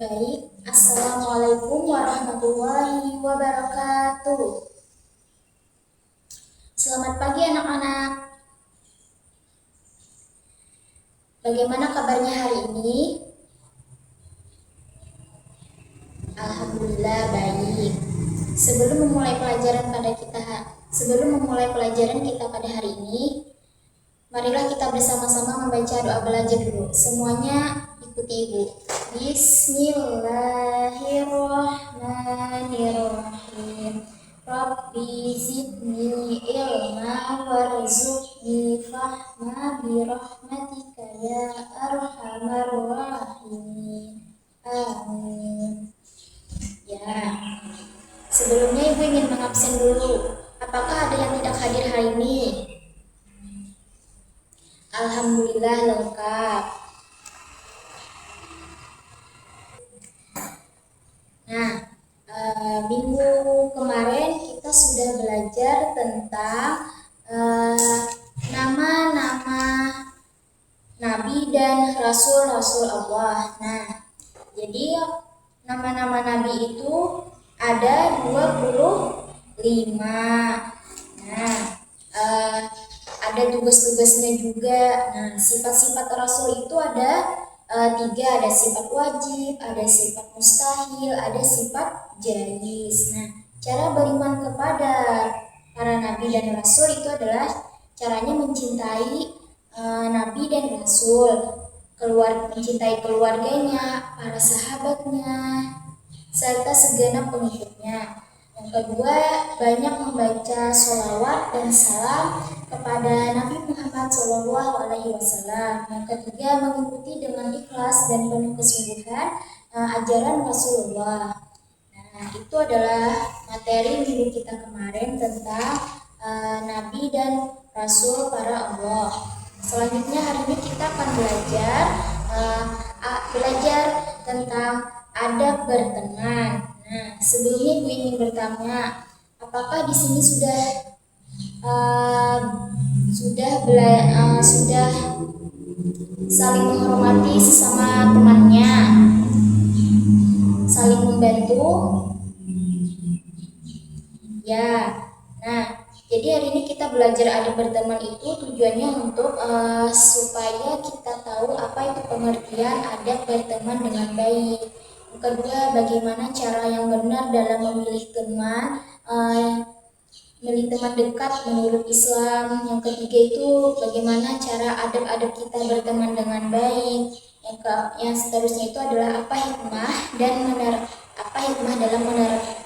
Baik, Assalamualaikum warahmatullahi wabarakatuh. Selamat pagi anak-anak. Bagaimana kabarnya hari ini? Alhamdulillah baik. Sebelum memulai pelajaran kita pada hari ini, marilah kita bersama-sama membaca doa belajar dulu. Semuanya ikuti Ibu. Bismillahirrahmanirrahim. Rabbi zidni ilma warzuqni fahma birahmatika ya arhamar rahimin. Amin. Ya, sebelumnya Ibu ingin mengabsen dulu. Apakah ada yang tidak hadir hari ini? Alhamdulillah lengkap. Nah, minggu kemarin kita sudah belajar tentang nama-nama Nabi dan Rasul-Rasul Allah. Nah, jadi nama-nama Nabi itu ada 25. Nah, ada tugas-tugasnya juga. Nah, sifat-sifat Rasul itu ada 3, ada sifat wajib, ada sifat mustahil, ada sifat jais. Nah, cara beriman kepada para Nabi dan Rasul itu adalah caranya mencintai Nabi dan Rasul, mencintai keluarganya, para sahabatnya, serta segenap pengikutnya. Yang kedua, banyak membaca sholawat dan salam kepada Nabi Muhammad SAW. Yang ketiga, mengikuti dengan ikhlas dan penuh kesungguhan ajaran Rasulullah. Nah, itu adalah materi minggu kita kemarin tentang Nabi dan Rasul para Allah. Selanjutnya hari ini kita akan belajar tentang adab berteman. Nah, sebelumnya Ibu ingin bertanya, apakah di sini sudah saling menghormati sesama temannya, saling membantu? Ya. Nah, jadi hari ini kita belajar adab berteman itu tujuannya untuk supaya kita tahu apa itu pengertian adab berteman dengan baik. Yang kedua, bagaimana cara yang benar dalam memilih teman, memilih teman dekat menurut Islam. Yang ketiga itu bagaimana cara adab-adab kita berteman dengan baik. Yang seterusnya itu adalah apa hikmah dalam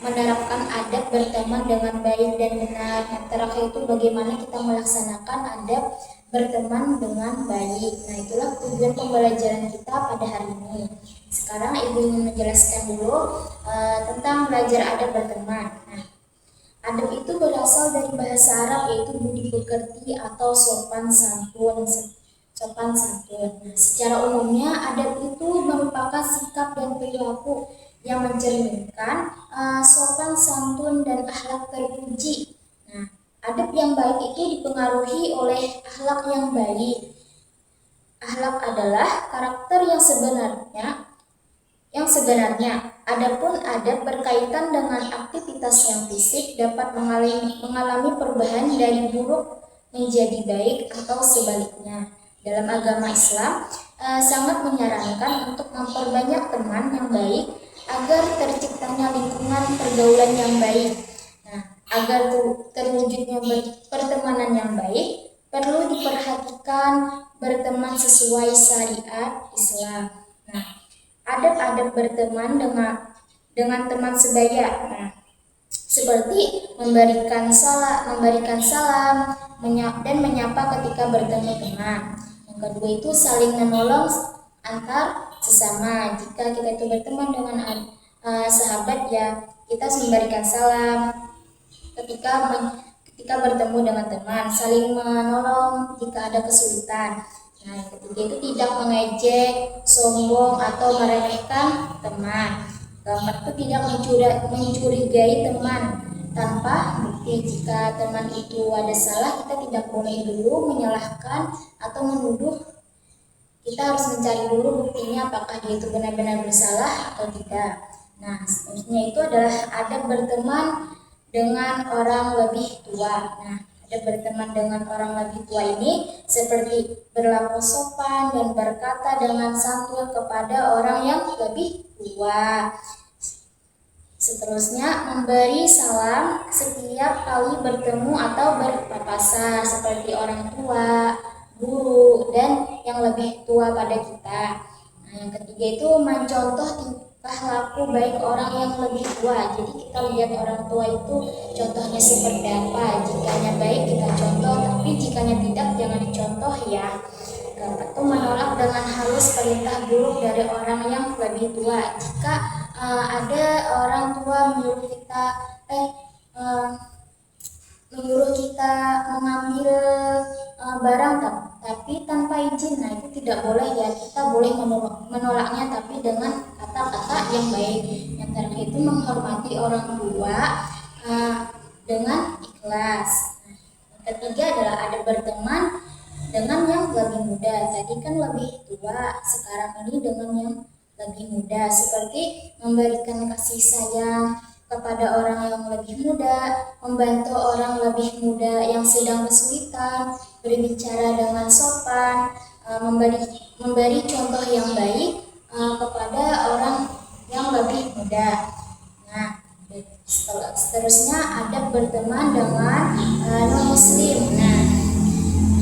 menerapkan adab berteman dengan baik dan benar. Yang terakhir itu bagaimana kita melaksanakan adab berteman dengan baik. Nah, itulah tujuan pembelajaran kita pada hari ini. Sekarang Ibu ingin menjelaskan dulu tentang belajar adab berteman. Nah, adab itu berasal dari bahasa Arab, yaitu budi pekerti atau sopan santun. Nah, secara umumnya adab itu merupakan sikap dan perilaku yang mencerminkan sopan santun dan akhlak terpuji. Nah, adab yang baik itu dipengaruhi oleh akhlak yang baik. Akhlak adalah karakter yang sebenarnya. Adapun adab berkaitan dengan aktivitas yang fisik dapat mengalami perubahan dari buruk menjadi baik atau sebaliknya. Dalam agama Islam sangat menyarankan untuk memperbanyak teman yang baik agar terciptanya lingkungan pergaulan yang baik. Nah, agar terwujudnya pertemanan yang baik, perlu diperhatikan berteman sesuai syariat Islam. Nah, adab-adab berteman dengan teman sebaya. Nah, seperti memberikan salam dan menyapa ketika bertemu teman. Yang kedua itu saling menolong antar sesama. Jika kita itu berteman dengan sahabat, ya kita memberikan salam ketika bertemu dengan teman, saling menolong jika ada kesulitan. Nah, yang ketiga itu tidak mengejek, sombong atau meremehkan teman. Keempat itu tidak mencurigai teman tanpa bukti. Jika teman itu ada salah, kita tidak boleh dulu menyalahkan atau menuduh kita harus mencari dulu buktinya apakah dia itu benar-benar bersalah atau tidak. Nah, seterusnya itu adalah adab berteman dengan orang lebih tua. Nah, adab berteman dengan orang lebih tua ini seperti berlaku sopan dan berkata dengan santun kepada orang yang lebih tua. Seterusnya, memberi salam setiap kali bertemu atau berpapasan seperti orang tua, guru, dan yang lebih tua pada kita. Nah, yang ketiga itu mencontoh tingkah laku baik orang yang lebih tua. Jadi kita lihat orang tua itu contohnya seperti apa. Jikanya baik kita contoh, tapi jikanya tidak jangan dicontoh ya. Keempat itu menolak dengan halus perintah buruk dari orang yang lebih tua. Jika ada orang tua menyuruh kita mengambil barang tapi tanpa izin, nah itu tidak boleh ya. Kita boleh menolaknya tapi dengan kata-kata yang baik. Yang terakhir itu menghormati orang tua dengan ikhlas. Nah, yang ketiga adalah ada berteman dengan yang lebih muda. Tadi kan lebih tua, sekarang ini dengan yang lebih muda, seperti memberikan kasih sayang kepada orang yang lebih muda, membantu orang lebih muda yang sedang kesulitan, berbicara dengan sopan, memberi contoh yang baik kepada orang yang lebih muda. Nah, seterusnya adab berteman dengan non-muslim. Nah,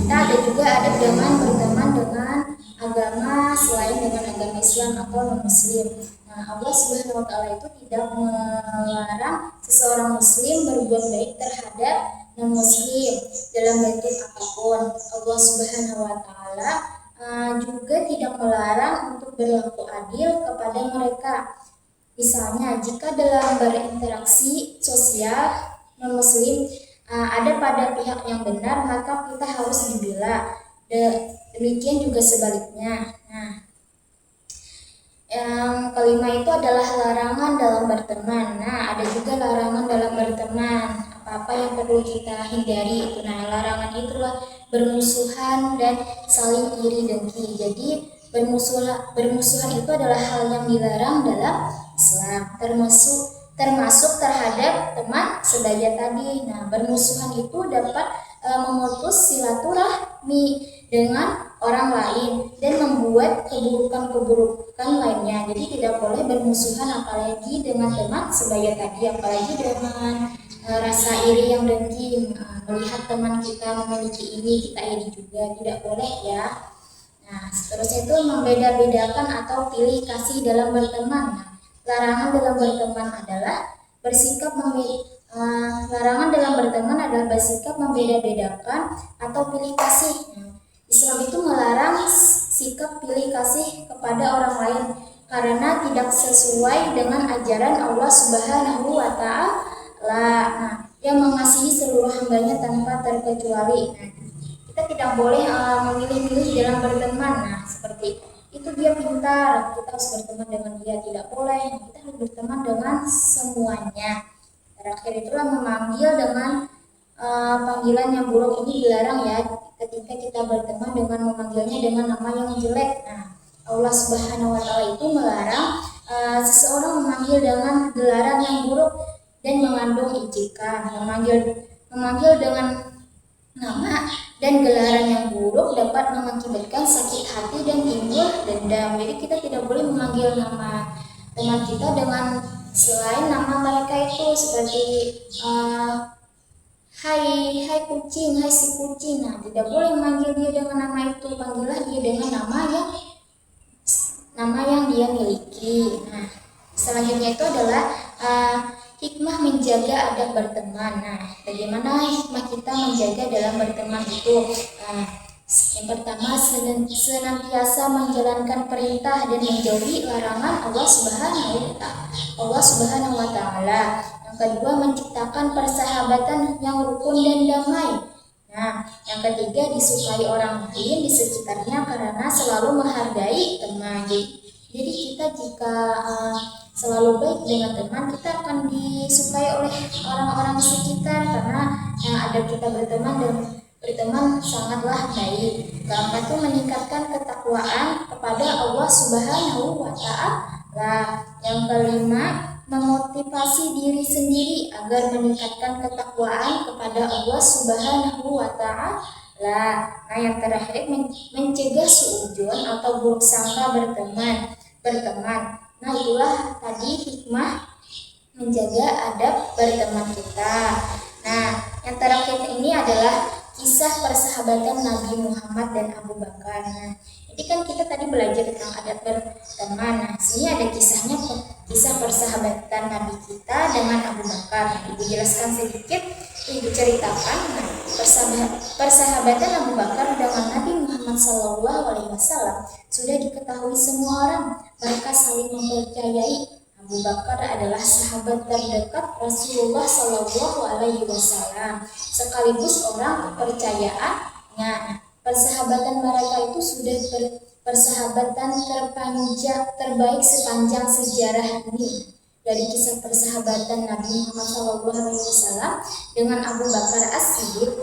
kita ada juga adab dengan berteman dengan agama selain dengan agama Islam atau non-muslim. Nah, Allah Subhanahu wa Ta'ala itu tidak melarang seseorang muslim berbuat baik terhadap non-muslim dalam bentuk apapun. Allah Subhanahu wa Ta'ala juga tidak melarang untuk berlaku adil kepada mereka. Misalnya, jika dalam berinteraksi sosial non-muslim ada pada pihak yang benar, maka kita harus dibela. Demikian juga sebaliknya. Nah, yang kelima itu adalah larangan dalam berteman. Nah, ada juga larangan dalam berteman. Apa-apa yang perlu kita hindari itu. Nah, larangan itulah bermusuhan dan saling iri dengki. Jadi bermusuhan itu adalah hal yang dilarang dalam Islam, termasuk terhadap teman sebaya tadi. Nah, bermusuhan itu dapat memutus silaturahmi dengan orang lain dan membuat keburukan lainnya. Jadi tidak boleh bermusuhan apalagi dengan teman sebaya tadi, apalagi dengan rasa iri yang dengki, melihat teman kita memiliki ini kita iri juga, tidak boleh ya. Nah, seterusnya itu membeda-bedakan atau pilih kasih dalam berteman. Nah, larangan dalam berteman adalah bersikap larangan dalam berteman adalah bersikap membeda-bedakan atau pilih kasih. Islam itu melarang sikap pilih kasih kepada orang lain karena tidak sesuai dengan ajaran Allah Subhanahu wa Ta'ala. Nah, yang mengasihi seluruh hambanya tanpa terkecuali. Nah, kita tidak boleh memilih-milih dalam berteman. Nah, seperti itu dia pintar, kita harus berteman dengan dia, tidak boleh. Nah, kita harus berteman dengan semuanya. Terakhir itulah memanggil dengan panggilan yang buruk ini dilarang ya. Ketika kita berteman dengan memanggilnya dengan nama yang jelek. Nah, Allah Subhanahu wa Ta'ala itu melarang seseorang memanggil dengan gelaran yang buruk dan mengandung ejekan. Memanggil dengan nama dan gelaran yang buruk dapat mengakibatkan sakit hati dan timbul dendam. Jadi kita tidak boleh memanggil nama teman kita dengan selain nama mereka itu, seperti hai kucing, hai si kucing. Nah, tidak boleh memanggil dia dengan nama itu. Panggillah dia dengan nama yang dia miliki. Nah, selanjutnya itu adalah hikmah menjaga adab berteman. Nah, bagaimana hikmah kita menjaga dalam berteman itu? Yang pertama, senantiasa menjalankan perintah dan menjauhi larangan Allah Subhanahu wa Ta'ala. Yang kedua, menciptakan persahabatan yang rukun dan damai. Nah, yang ketiga, disukai orang lain di sekitarnya karena selalu menghargai teman. Jadi kita jika selalu baik dengan teman, kita akan disukai oleh orang-orang di sekitar karena ada kita berteman sangatlah baik. keempat itu meningkatkan ketakwaan kepada Allah Subhanahu wa Ta'ala. Yang kelima, memotivasi diri sendiri agar meningkatkan ketakwaan kepada Allah Subhanahu wa Ta'ala. Nah, yang terakhir mencegah suudzon atau buruk sangka berteman. Nah, itulah tadi hikmah menjaga adab berteman kita. Nah, yang terakhir ini adalah kisah persahabatan Nabi Muhammad dan Abu Bakar. Nah, jadi kan kita tadi belajar tentang adab berteman. Nah, sini ada kisahnya, kisah persahabatan Nabi kita dengan Abu Bakar. Ibu jelaskan sedikit, Ibu ceritakan. Nah, persahabatan Abu Bakar dengan Nabi Muhammad SAW sudah diketahui semua orang. Mereka saling mempercayai. Abu Bakar adalah sahabat terdekat Rasulullah SAW, sekaligus orang kepercayaannya. Persahabatan mereka itu sudah persahabatan terbaik sepanjang sejarah ini. Dari kisah persahabatan Nabi Muhammad SAW dengan Abu Bakar As-Siddiq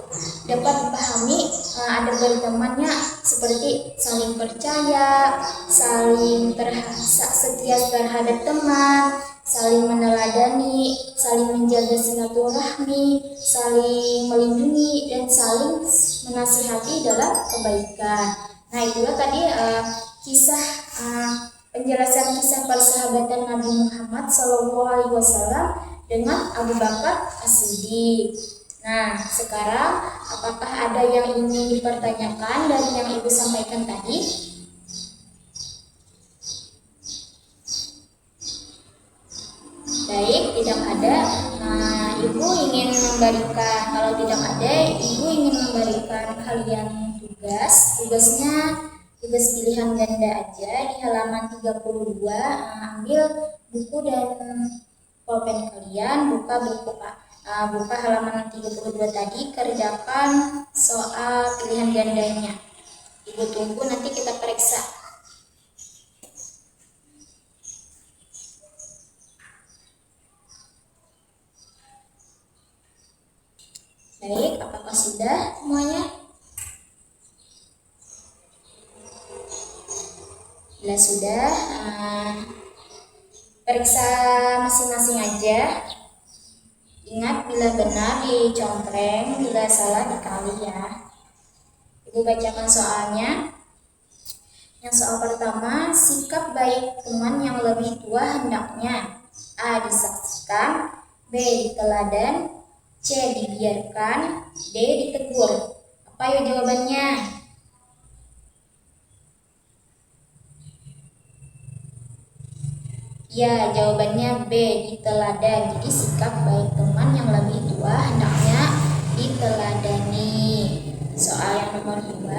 dapat dipahami ada bertemannya seperti saling percaya, saling setia terhadap teman, saling meneladani, saling menjaga silaturahmi, saling melindungi, dan saling menasihati dalam kebaikan. Nah, itulah tadi penjelasan kisah persahabatan Nabi Muhammad SAW dengan Abu Bakar As-Siddiq. Nah, sekarang apakah ada yang ingin dipertanyakan dari yang Ibu sampaikan tadi? Baik, tidak ada. Nah, Ibu ingin memberikan, kalau tidak ada, Ibu ingin memberikan kalian tugasnya tugas pilihan ganda aja di halaman 32. Ambil buku dan pulpen kalian, buka halaman 32 tadi, kerjakan soal pilihan gandanya. Ibu tunggu, nanti kita periksa. Baik, apakah sudah semuanya? Bila sudah, periksa masing-masing aja. Ingat, bila benar dicontreng, bila salah dikali ya. Ibu bacakan soalnya. Yang soal pertama, sikap baik teman yang lebih tua hendaknya A. Disaksikan, B. Diteladan, C. Dibiarkan, D. Ditegur. Apa ya jawabannya? Ya, jawabannya B. Diteladan. Jadi sikap baik teman yang lebih tua hendaknya diteladani. Soal yang nomor 2,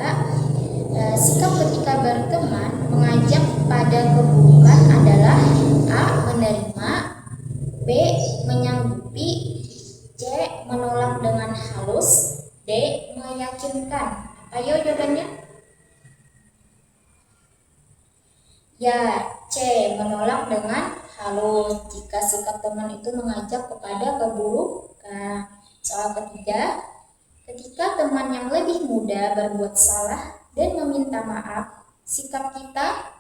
sikap ketika berteman mengajak pada keburukan adalah A. Menerima, B. Menyanggupi, C. Menolak dengan halus, D. Meyakinkan. Ayo jawabannya. Ya, C. Menolak dengan halus jika sikap teman itu mengajak kepada keburukan. Soal ketiga, ketika teman yang lebih muda berbuat salah dan meminta maaf, sikap kita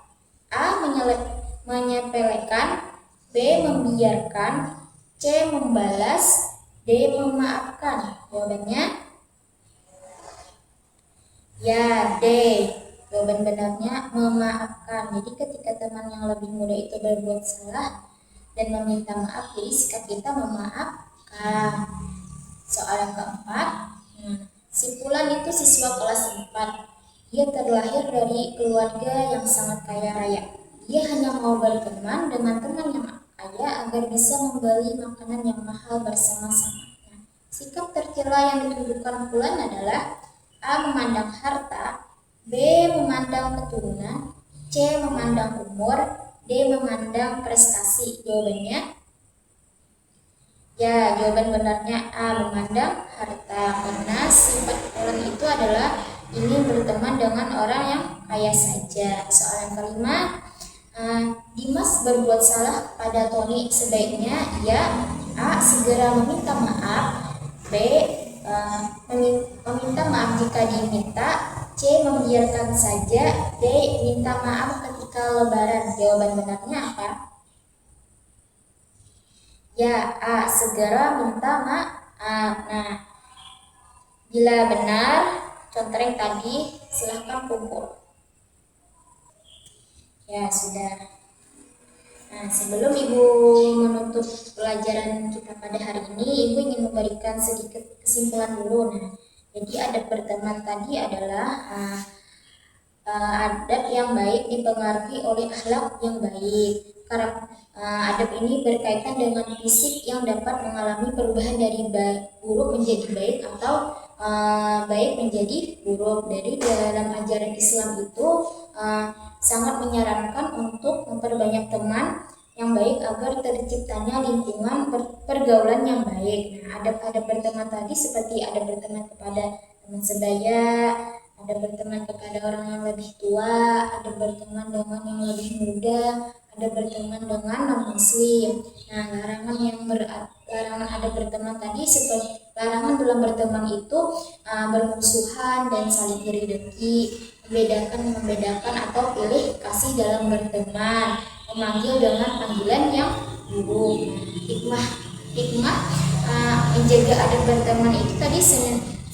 A. Menyepelekan, B. Membiarkan, C. Membalas, D. Memaafkan. Jawabannya ya, D. Jawaban benarnya memaafkan. Jadi ketika teman yang lebih muda itu berbuat salah dan meminta maaf, jadi sikap kita memaafkan. Soal yang keempat, si Fulan itu siswa kelas 4. Dia terlahir dari keluarga yang sangat kaya raya. Dia hanya mau berteman dengan teman yang kaya agar bisa membeli makanan yang mahal bersama-sama. Sikap tercela yang ditunjukkan Fulan adalah A. Memandang harta, B. Memandang keturunan, C. Memandang umur, D. Memandang prestasi. Jawabannya ya, jawaban benarnya A. Memandang harta, karena sifat Fulan itu adalah ingin berteman dengan orang yang kaya saja. Soal yang kelima, Dimas berbuat salah pada Tony. Sebaiknya ia A. Segera meminta maaf, B. Meminta maaf jika diminta, C. Membiarkan saja. D. Minta maaf ketika lebaran. Jawaban benarnya apa? Ya, A. Segera minta maaf. Nah, bila benar contoh tadi, silahkan kumpul. Ya, sudah. Nah, sebelum Ibu menutup pelajaran kita pada hari ini, Ibu ingin memberikan sedikit kesimpulan dulu. Nah, jadi adab berteman tadi adalah adab yang baik dipengaruhi oleh akhlak yang baik. Karena adab ini berkaitan dengan fisik yang dapat mengalami perubahan dari buruk menjadi baik atau baik menjadi buruk. Dari dalam ajaran Islam itu sangat menyarankan untuk memperbanyak teman yang baik agar terciptanya lingkungan pergaulan yang baik. Nah, adab-adab berteman tadi seperti adab berteman kepada teman sebaya, ada berteman kepada orang yang lebih tua, ada berteman dengan yang lebih muda, ada berteman dengan non-muslim. Nah, larangan ada berteman tadi seperti larangan dalam berteman itu bermusuhan dan saling iri dengki, membedakan atau pilih kasih dalam berteman, memanggil dengan panggilan yang buruk. Hikmah menjaga adab berteman itu tadi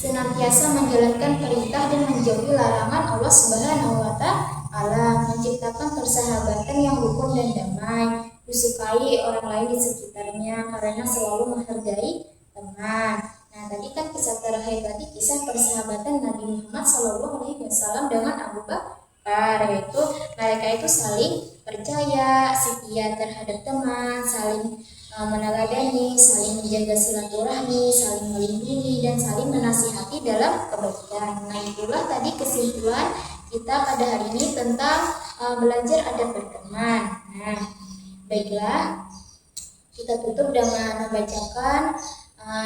senantiasa menjalankan perintah dan menjauhi larangan Allah Subhanahu wa Ta'ala, menciptakan persahabatan yang rukun dan damai, disukai orang lain di sekitarnya karena selalu menghargai teman. Nah, tadi kan kisah terakhir tadi kisah persahabatan Nabi Muhammad SAW dengan Abu Bakar, yaitu mereka itu saling percaya, setia terhadap teman, saling meneladani, saling menjaga silaturahmi, saling melindungi, dan saling menasihati dalam kebaikan. Nah, itulah tadi kesimpulan kita pada hari ini tentang belajar adab berteman. Nah, baiklah, kita tutup dengan membacakan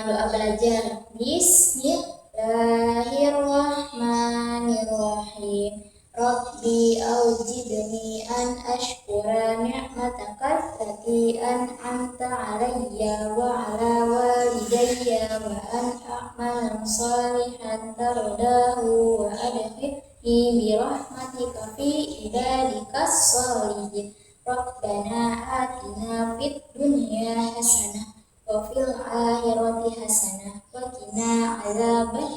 doa belajar. Bismillahirrahmanirrahim. Rabbi awjidni an ashkura ni'mataka allati an'amta alayya wa ala walidayya wa an a'mala salihan tardahu wa adkhilni bi rahmatika fi ibadikas sholihin. Rabbana atina fid dunya hasanah wa fil akhirati hasanah wa qina adzaban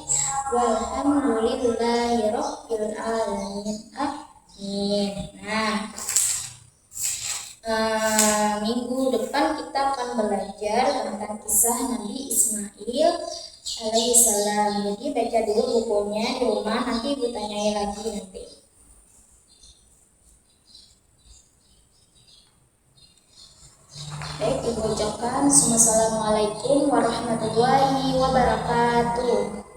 walhamdulillahi rabbil alamin. Amin. Nah, minggu depan kita akan belajar tentang kisah Nabi Ismail alaihissalam. Jadi baca dulu bukunya di rumah, nanti Ibu tanyai lagi nanti. Baik, Ibu ucapkan Assalamualaikum warahmatullahi wabarakatuh.